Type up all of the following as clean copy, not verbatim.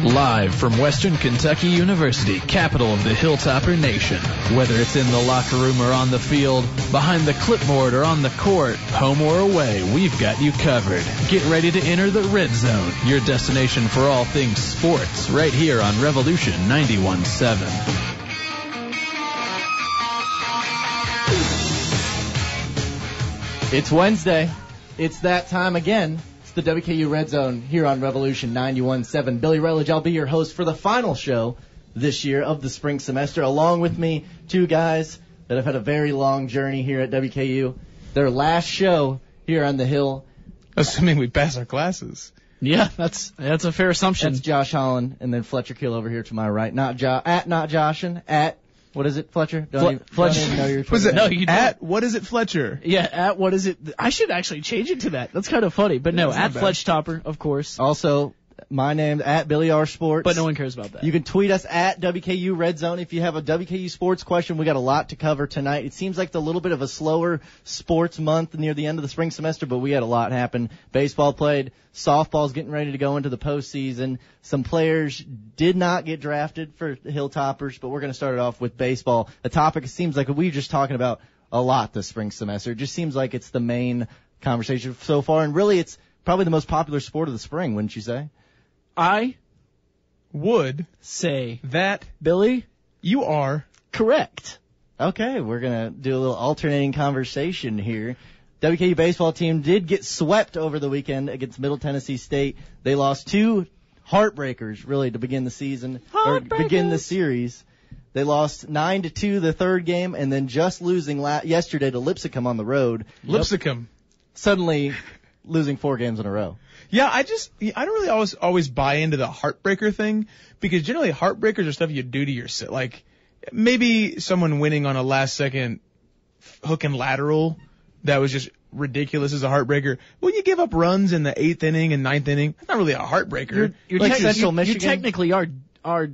Live from Western Kentucky University, capital of the Hilltopper Nation. Whether it's in the locker room or on the field, behind the clipboard or on the court, home or away, we've got you covered. Get ready to enter the Redzone, your destination for all things sports, right here on Revolution 91.7. It's Wednesday. It's that time again. The WKU Redzone here on Revolution 91.7. Billy Rutledge, I'll be your host for the final show this year of the spring semester. Along with me, two guys that have had a very long journey here at WKU. Their last show here on the Hill. Assuming we pass our classes. Yeah, that's a fair assumption. That's Josh Holland and then Fletcher Keel over here to my right. Not Joshin, at what is it, Fletcher? Don't even know your Twitter. No, you don't. At what is it, Fletcher? Yeah, at what is it? I should actually change it to that. That's kind of funny. But no, at Fletch Topper, of course. Also, my name's at Billy R Sports. But no one cares about that. You can tweet us at WKU Redzone if you have a WKU sports question. We got a lot to cover tonight. It seems like a little bit of a slower sports month near the end of the spring semester, but we had a lot happen. Baseball played. Softball's getting ready to go into the postseason. Some players did not get drafted for the Hilltoppers, but we're going to start it off with baseball. A topic it seems like we're just talking about a lot this spring semester. It just seems like it's the main conversation so far, and really it's probably the most popular sport of the spring, wouldn't you say? I would say that, Billy, you are correct. Okay, we're going to do a little alternating conversation here. WKU baseball team did get swept over the weekend against Middle Tennessee State. They lost two heartbreakers, really, to begin the season, or begin the series. They lost 9-2 the third game, and then just losing yesterday to Lipscomb on the road. Lipscomb. Suddenly losing 4 games in a row. Yeah, I don't really always buy into the heartbreaker thing, because generally heartbreakers are stuff you do to yourself. Like, maybe someone winning on a last-second hook and lateral that was just ridiculous as a heartbreaker. When you give up runs in the 8th inning and 9th inning, that's not really a heartbreaker. You technically are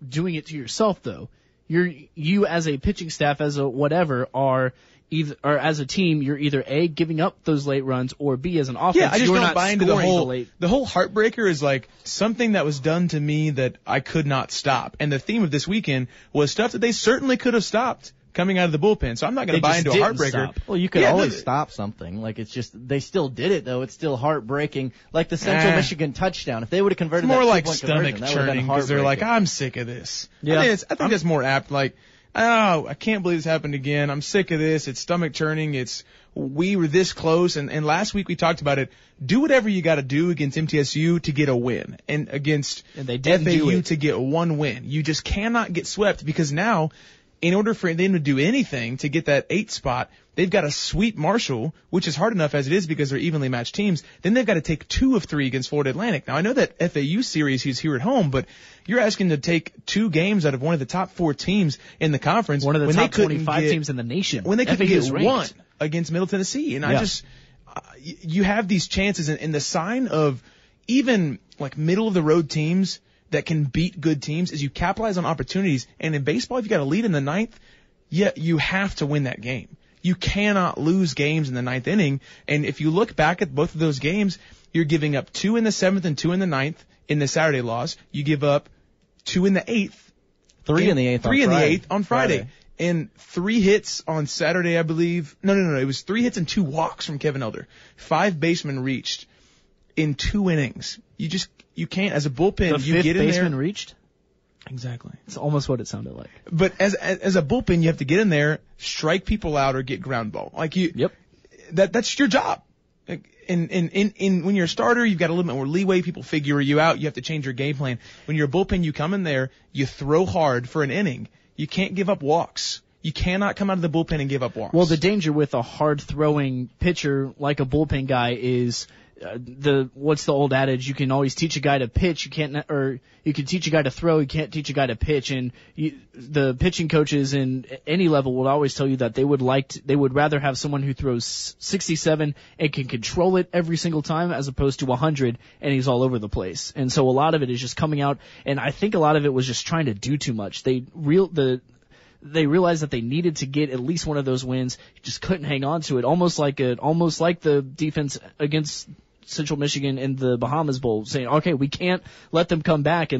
doing it to yourself, though. You as a pitching staff, as a whatever, are either, or as a team, you're either A, giving up those late runs, or B, as an offense, yeah, I just you're don't not buy into scoring the whole heartbreaker is like something that was done to me that I could not stop. And the theme of this weekend was stuff that they certainly could have stopped coming out of the bullpen. So I'm not going to buy into a heartbreaker. Stop. Well, you could always stop something. Like, it's just, they still did it, though. It's still heartbreaking. Like the Central Michigan touchdown. If they would have converted it's more that like stomach churning, because they're like, I'm sick of this. Yeah. I think that's more apt. Like, oh, I can't believe this happened again. I'm sick of this. It's stomach churning. We were this close. And last week we talked about it. Do whatever you got to do against MTSU to get a win, and against FAU to get one win. You just cannot get swept, because now, in order for them to do anything to get that 8th spot, they've got to sweep Marshall, which is hard enough as it is because they're evenly matched teams. Then they've got to take 2 of 3 against Florida Atlantic. Now, I know that FAU series is here at home, but you're asking to take 2 games out of one of the top 4 teams in the conference. One of the top 25 teams in the nation. When they couldn't get one against Middle Tennessee. And you have these chances, and the sign of even like middle of the road teams that can beat good teams is you capitalize on opportunities. And in baseball, if you got a lead in the 9th, you have to win that game. You cannot lose games in the 9th inning. And if you look back at both of those games, you're giving up 2 in the 7th and 2 in the 9th in the Saturday loss. You give up 2 in the 8th. 3 in the 8th. 3 in the 8th on Friday. And 3 hits on Saturday, I believe. No. It was 3 hits and 2 walks from Kevin Elder. 5 basemen reached in 2 innings. You can't, as a bullpen, you get in there. The 5th baseman reached? Exactly. It's almost what it sounded like. But as a bullpen, you have to get in there, strike people out, or get ground ball. Like that's your job. In when you're a starter, you've got a little bit more leeway. People figure you out. You have to change your game plan. When you're a bullpen, you come in there, you throw hard for an inning. You can't give up walks. You cannot come out of the bullpen and give up walks. Well, the danger with a hard-throwing pitcher like a bullpen guy is what's the old adage? You can always teach a guy to pitch. You can teach a guy to throw. You can't teach a guy to pitch. And the pitching coaches in any level will always tell you that they would rather have someone who throws 67 and can control it every single time, as opposed to 100 and he's all over the place. And so a lot of it is just coming out, and I think a lot of it was just trying to do too much. They realized that they needed to get at least one of those wins. Just couldn't hang on to it. Almost like the defense against Central Michigan in the Bahamas Bowl, saying, okay, we can't let them come back,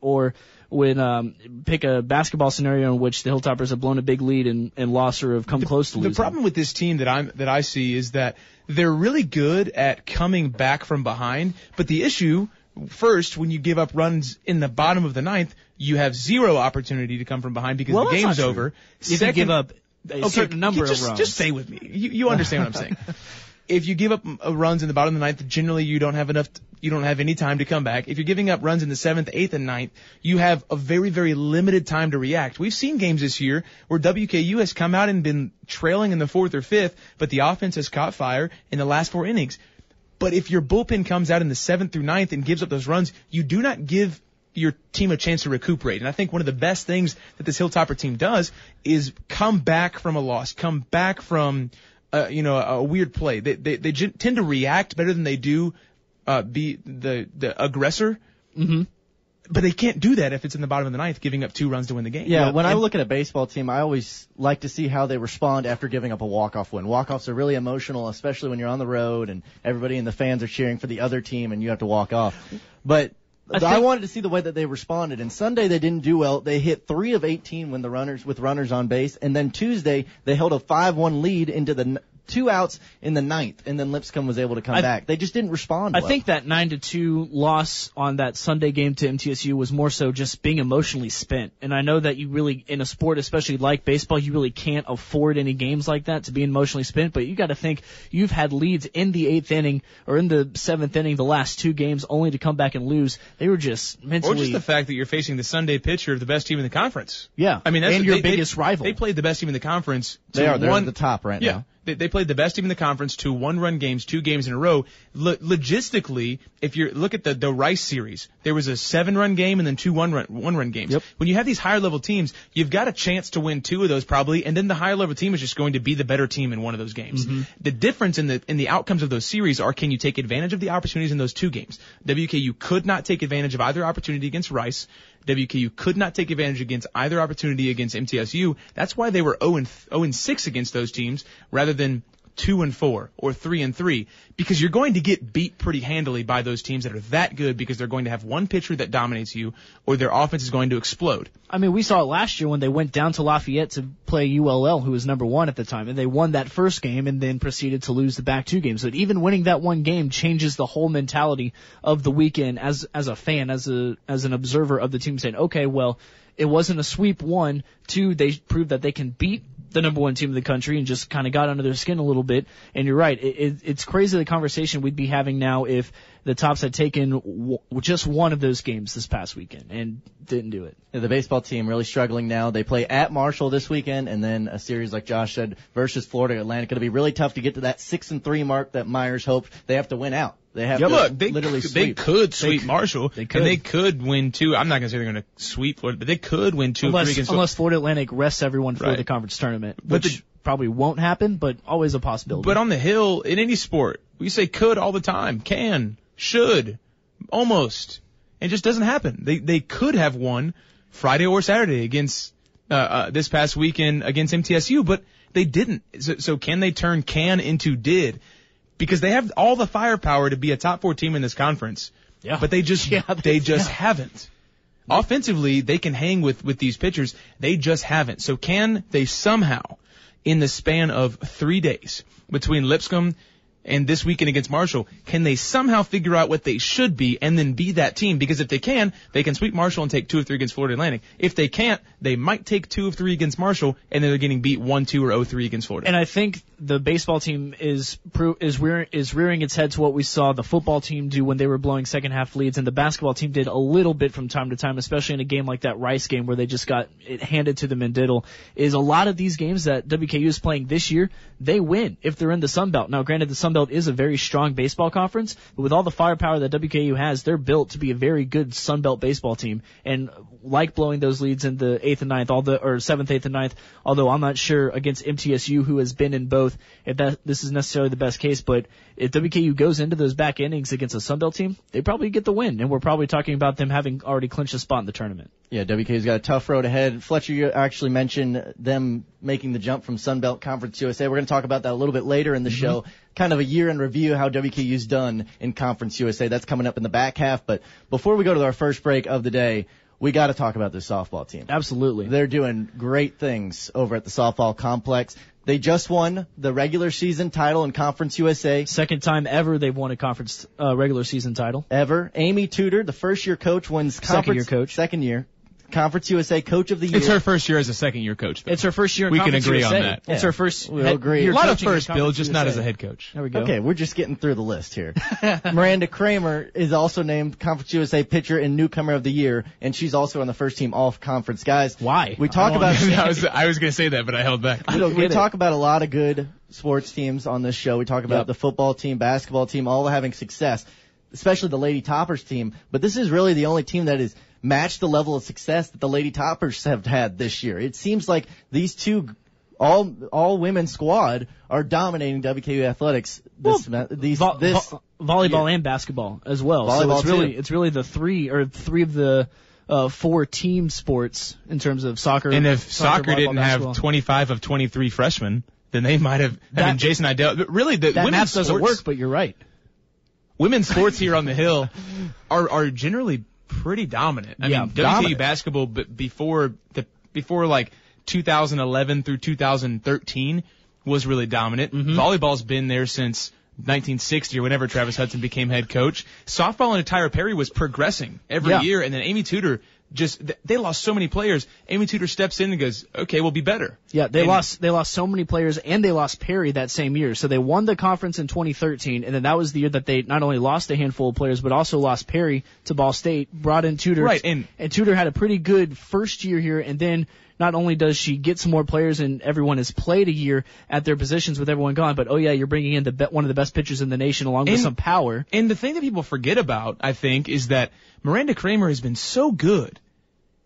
or when pick a basketball scenario in which the Hilltoppers have blown a big lead and lost or have come close to losing. The problem with this team that I see is that they're really good at coming back from behind, but the issue, first, when you give up runs in the bottom of the ninth, you have zero opportunity to come from behind because the game's over. If you give up a certain number of runs. Just stay with me. You understand what I'm saying. If you give up runs in the bottom of the ninth, generally you don't have any time to come back. If you're giving up runs in the 7th, 8th, and 9th, you have a very, very limited time to react. We've seen games this year where WKU has come out and been trailing in the 4th or 5th, but the offense has caught fire in the last 4 innings. But if your bullpen comes out in the 7th through 9th and gives up those runs, you do not give your team a chance to recuperate. And I think one of the best things that this Hilltopper team does is come back from a loss, come back from a weird play. They tend to react better than they do be the aggressor. Mm-hmm. But they can't do that if it's in the bottom of the ninth, giving up 2 runs to win the game. Yeah, when I look at a baseball team, I always like to see how they respond after giving up a walk-off win. Walk-offs are really emotional, especially when you're on the road and everybody in the fans are cheering for the other team and you have to walk off. But I wanted to see the way that they responded. And Sunday they didn't do well. They hit 3 of 18 with runners on base. And then Tuesday they held a 5-1 lead into the 2 outs in the 9th, and then Lipscomb was able to come back. They just didn't respond well. I think that 9-2 loss on that Sunday game to MTSU was more so just being emotionally spent. And I know that you really, in a sport especially like baseball, you really can't afford any games like that to be emotionally spent. But you got to think you've had leads in the 8th inning or in the 7th inning the last 2 games only to come back and lose. They were just mentally. Or just the fact that you're facing the Sunday pitcher of the best team in the conference. Yeah, I mean, that's and your biggest rival. They played the best team in the conference. They're at the top right now. They played the best team in the conference to 1-run games, 2 games in a row. Logistically, if you look at the Rice series, there was a 7-run game and then 2 one-run games. Yep. When you have these higher level teams, you've got a chance to win 2 of those probably, and then the higher level team is just going to be the better team in one of those games. Mm-hmm. The difference in the outcomes of those series are, can you take advantage of the opportunities in those 2 games? WKU could not take advantage of either opportunity against Rice. WKU could not take advantage against either opportunity against MTSU. That's why they were 0-6 against those teams rather than 2-4 or 3-3, because you're going to get beat pretty handily by those teams that are that good, because they're going to have one pitcher that dominates you or their offense is going to explode. I mean, we saw it last year when they went down to Lafayette to play ULL, who was number 1 at the time, and they won that first game and then proceeded to lose the back 2 games. So even winning that one game changes the whole mentality of the weekend as a fan, as an observer of the team, saying, okay, well, it wasn't a sweep 1, 2, they proved that they can beat the number 1 team in the country and just kind of got under their skin a little bit. And you're right. It's crazy the conversation we'd be having now if the Tops had taken just one of those games this past weekend and didn't do it. Yeah, the baseball team really struggling now. They play at Marshall this weekend, and then a series, like Josh said, versus Florida Atlantic. Going to be really tough to get to that 6-3 mark that Myers hoped. They have to win out. They have to literally sweep. They could sweep Marshall, they could. And they could win 2. I'm not going to say they're going to sweep Florida, but they could win 2 or 3 against unless Florida Atlantic rests everyone for the conference tournament, which probably won't happen, but always a possibility. But on the Hill, in any sport, we say could all the time, can, should, almost. It just doesn't happen. They could have won Friday or Saturday against this past weekend against MTSU, but they didn't. So can they turn can into did? Because they have all the firepower to be a top 4 team in this conference. Yeah. But they just haven't. Offensively, they can hang with these pitchers. They just haven't. So can they somehow, in the span of 3 days between Lipscomb and this weekend against Marshall, can they somehow figure out what they should be and then be that team? Because if they can sweep Marshall and take 2 of 3 against Florida Atlantic. If they can't, they might take 2 of 3 against Marshall, and then they're getting beat 1-2 or 0-3 against Florida. And I think the baseball team is rearing its head to what we saw the football team do when they were blowing second half leads, and the basketball team did a little bit from time to time, especially in a game like that Rice game where they just got it handed to them in diddle. Is a lot of these games that WKU is playing this year, they win if they're in the Sun Belt. Now, granted, the Sun Belt is a very strong baseball conference, but with all the firepower that WKU has, they're built to be a very good Sun Belt baseball team. And like blowing those leads in the 8th and 9th, or 7th, 8th, and 9th, although I'm not sure against MTSU, who has been in both, if this is necessarily the best case, but if WKU goes into those back innings against a Sun Belt team, they probably get the win, and we're probably talking about them having already clinched a spot in the tournament. Yeah, WKU's got a tough road ahead. Fletcher, you actually mentioned them making the jump from Sunbelt Conference USA. We're going to talk about that a little bit later in the show. Kind of a year in review how WKU's done in Conference USA. That's coming up in the back half. But before we go to our first break of the day, we got to talk about this softball team. Absolutely. They're doing great things over at the softball complex. They just won the regular season title in Conference USA. Second time ever they've won a conference regular season title. Ever. Amy Tudor, the first-year coach, wins conference. Second year. Conference USA Coach of the Year. It's her first year as a second-year coach, though. It's her first year in Conference USA. We can agree on that. It's her first we'll agree. A lot of first, Bill, just not as a head coach. There we go. Okay, we're just getting through the list here. Miranda Kramer is also named Conference USA Pitcher and Newcomer of the Year, and she's also on the first team All-Conference. Guys, why? We talk about... I was going to say that, but I held back. We talk about a lot of good sports teams on this show. We talk about the football team, basketball team, all having success, especially the Lady Toppers team. But this is really the only team that is matched the level of success that the Lady Toppers have had this year. It seems like these two all women's squad are dominating WKU athletics volleyball and basketball as well. Volleyball so it's really the three of the 4 team sports in terms of soccer. And if soccer didn't have 25 of 23 freshmen, then they might have. Jason Idell. But really, the that women's math doesn't work. But you're right. Women's sports here on the Hill are generally pretty dominant. I mean, WKU basketball, but before like 2011 through 2013 was really dominant. Volleyball's been there since 1960 or whenever Travis Hudson became head coach. Softball and Tyra Perry was progressing every year, and then Amy Tudor they lost so many players. Amy Tudor steps in and goes, okay, we'll be better. Yeah, they lost so many players, and they lost Perry that same year. So they won the conference in 2013, and then that was the year that they not only lost a handful of players, but also lost Perry to Ball State, brought in Tudor. Right, and Tudor had a pretty good first year here, and then not only does she get some more players and everyone has played a year at their positions with everyone gone, but you're bringing in one of the best pitchers in the nation along with some power. And the thing that people forget about, I think, is that Miranda Kramer has been so good,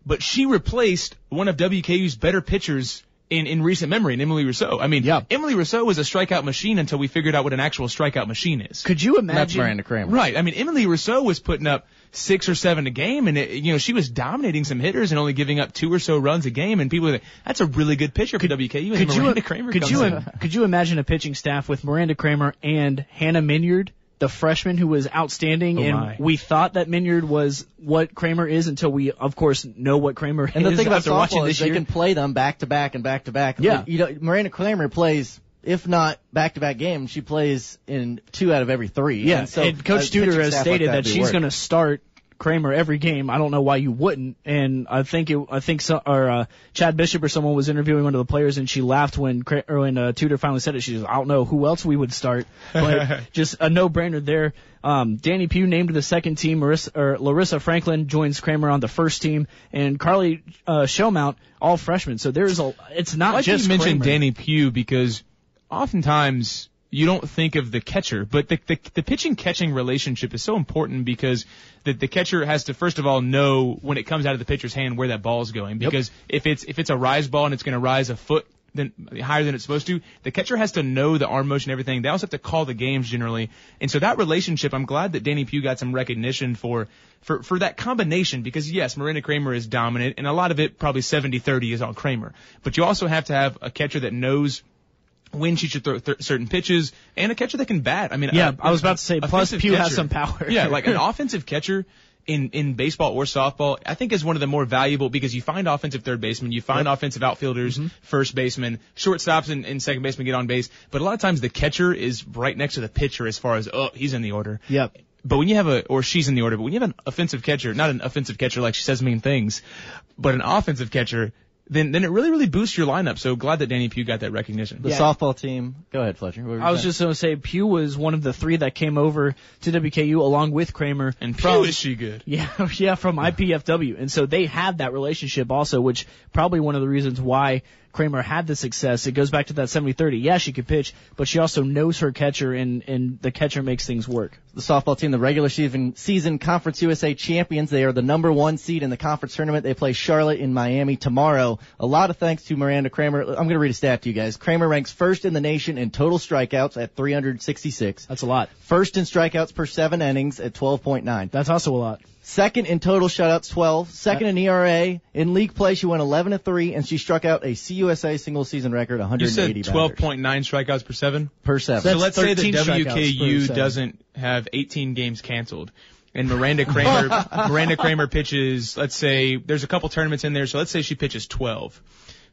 but she replaced one of WKU's better pitchers in recent memory, in Emily Rousseau. I mean, Emily Rousseau was a strikeout machine until we figured out what an actual strikeout machine is. Could you imagine? That's Miranda Kramer. Right. I mean, Emily Rousseau was putting up 6 or 7 a game, and she was dominating some hitters and only giving up 2 or so runs a game, and people were like, that's a really good pitcher for WKU. Could you imagine a pitching staff with Miranda Kramer and Hannah Minyard, the freshman who was outstanding, we thought that Minyard was what Kramer is until we, of course, know what Kramer is. And the thing about softball is they can play them back to back and back to back. Yeah. Miranda Kramer plays, if not back-to-back games, she plays in 2 out of every 3. Yeah, and Coach Tudor has stated that she's going to start Kramer every game. I don't know why you wouldn't. And I think Chad Bishop or someone was interviewing one of the players, and she laughed when Tudor finally said it. She said, I don't know who else we would start, but just a no-brainer there. Danny Pugh named to the second team. Larissa Franklin joins Kramer on the first team, and Carly Shellmount, all freshmen. So it's not just you mentioned Kramer. Danny Pugh because oftentimes you don't think of the catcher, but the pitching-catching relationship is so important because the catcher has to, first of all, know when it comes out of the pitcher's hand where that ball is going. Because if it's a rise ball and it's going to rise a foot higher than it's supposed to, the catcher has to know the arm motion and everything. They also have to call the games generally. And so that relationship, I'm glad that Danny Pugh got some recognition for that combination because, yes, Miranda Kramer is dominant, and a lot of it, probably 70-30, is on Kramer. But you also have to have a catcher that knows when she should throw certain pitches, and a catcher that can bat. I mean, I was about to say, plus Pugh has some power. Yeah, like an offensive catcher in baseball or softball, I think is one of the more valuable because you find offensive third basemen, you find offensive outfielders, first baseman, shortstops and second baseman get on base, but a lot of times the catcher is right next to the pitcher as far as, he's in the order. Yep. But when you have or she's in the order, but when you have an offensive catcher, not an offensive catcher like she says mean things, but an offensive catcher, then it really, really boosts your lineup. So glad that Danny Pugh got that recognition. The softball team. Go ahead, Fletcher. I was just going to say Pugh was one of the 3 that came over to WKU along with Kramer. And Pugh, is she good? Yeah, from IPFW. And so they had that relationship also, which probably one of the reasons why Kramer had the success. It goes back to that 70-30. Yeah, she could pitch, but she also knows her catcher, and the catcher makes things work. The softball team, the regular season Conference USA champions. They are the number 1 seed in the conference tournament. They play Charlotte in Miami tomorrow. A lot of thanks to Miranda Kramer. I'm going to read a stat to you guys. Kramer ranks first in the nation in total strikeouts at 366. That's a lot. First in strikeouts per 7 innings at 12.9. That's also a lot. Second in total shutouts, 12. Second in ERA. In league play, she went 11-3, and she struck out a CUSA single-season record, 180 You said 12.9 strikeouts per 7? Per 7. So let's say that WKU doesn't have 18 games canceled, and Miranda Kramer pitches, let's say, there's a couple tournaments in there, so let's say she pitches 12.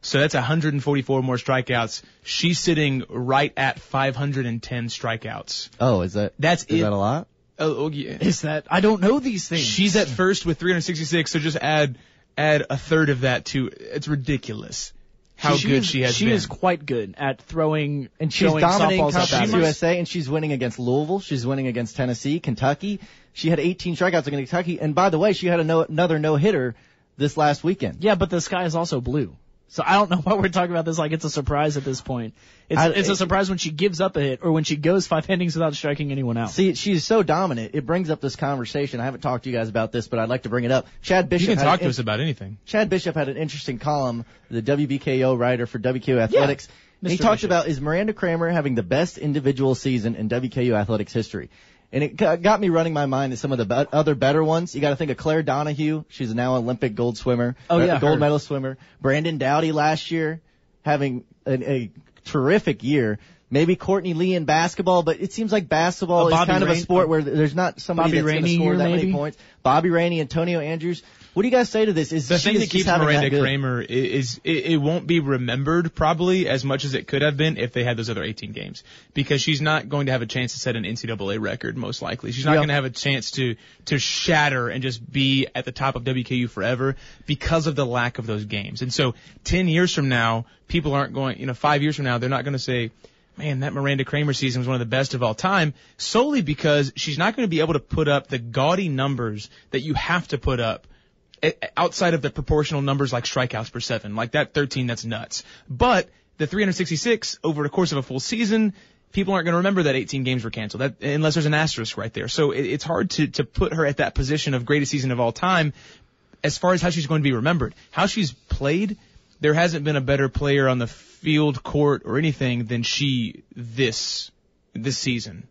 So that's 144 more strikeouts. She's sitting right at 510 strikeouts. Oh, is that a lot? Oh, yeah. Is that? I don't know these things. She's at first with 366, so just add a third of that to, it's ridiculous how good she has been. She is quite good at throwing and she's dominating Conference USA, and she's winning against Louisville. She's winning against Tennessee, Kentucky. She had 18 strikeouts against Kentucky, and by the way, she had another no-hitter this last weekend. Yeah, but the sky is also blue. So I don't know why we're talking about this like it's a surprise at this point. It's a surprise when she gives up a hit or when she goes 5 innings without striking anyone out. See, she's so dominant. It brings up this conversation. I haven't talked to you guys about this, but I'd like to bring it up. Chad Bishop. You can talk to us about anything. Chad Bishop had an interesting column, the WBKO writer for WKU Athletics. Yeah, he talked about, is Miranda Kramer having the best individual season in WKU Athletics history? And it got me running my mind to some of the other better ones. You got to think of Claire Donahue. She's now an Olympic gold swimmer. Gold medalist swimmer. Brandon Dowdy last year having a terrific year. Maybe Courtney Lee in basketball, but it seems like basketball is kind of a sport where there's not somebody that's going to score that many points. Bobby Rainey, Antonio Andrews. What do you guys say to this? The thing that keeps Miranda Kramer is it won't be remembered probably as much as it could have been if they had those other 18 games, because she's not going to have a chance to set an NCAA record most likely. She's not going to have a chance to shatter and just be at the top of WKU forever because of the lack of those games. And so 10 years from now, people aren't going, 5 years from now, they're not going to say, man, that Miranda Kramer season was one of the best of all time, solely because she's not going to be able to put up the gaudy numbers that you have to put up outside of the proportional numbers like strikeouts per 7. Like that 13, that's nuts. But the 366 over the course of a full season, people aren't going to remember that 18 games were canceled, unless there's an asterisk right there. So it's hard to put her at that position of greatest season of all time as far as how she's going to be remembered. How she's played, there hasn't been a better player on the field, court, or anything than she this season.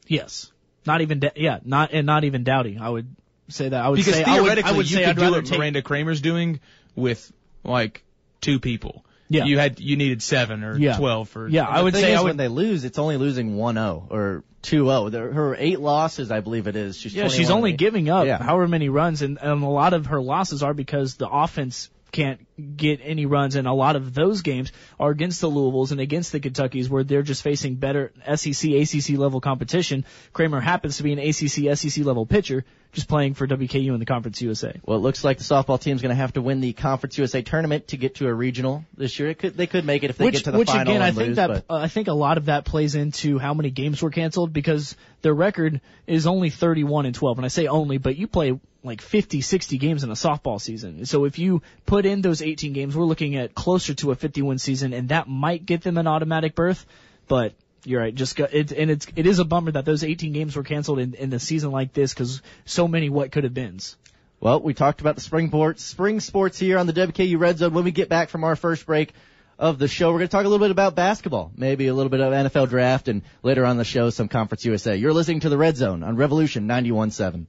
Yes. Not even Dowdy. I would say that. Because theoretically, you could do what Miranda Kramer's doing with like 2 people. Yeah. You needed 7 or 12 or. Yeah, I would say when they lose, it's only losing 1-0 or 2-0. Her 8 losses, I believe it is. She's only giving up however many runs, and a lot of her losses are because the offense can't get any runs, and a lot of those games are against the Louisvilles and against the Kentuckys where they're just facing better SEC, ACC level competition. Kramer happens to be an ACC, SEC level pitcher just playing for WKU in the Conference USA. Well, it looks like the softball team's going to have to win the Conference USA tournament to get to a regional this year. They could make it if they get to the final again, and I think a lot of that plays into how many games were canceled, because their record is only 31-12. And I say only, but you play like 50, 60 games in a softball season. So if you put in those 18 games, we're looking at closer to a 51 season, and that might get them an automatic berth. But you're right. It is a bummer that those 18 games were canceled in a season like this, because so many what could have beens. Well, we talked about the spring sports here on the WKU Red Zone. When we get back from our first break of the show, we're going to talk a little bit about basketball, maybe a little bit of NFL draft, and later on the show, some Conference USA. You're listening to the Red Zone on Revolution 91.7.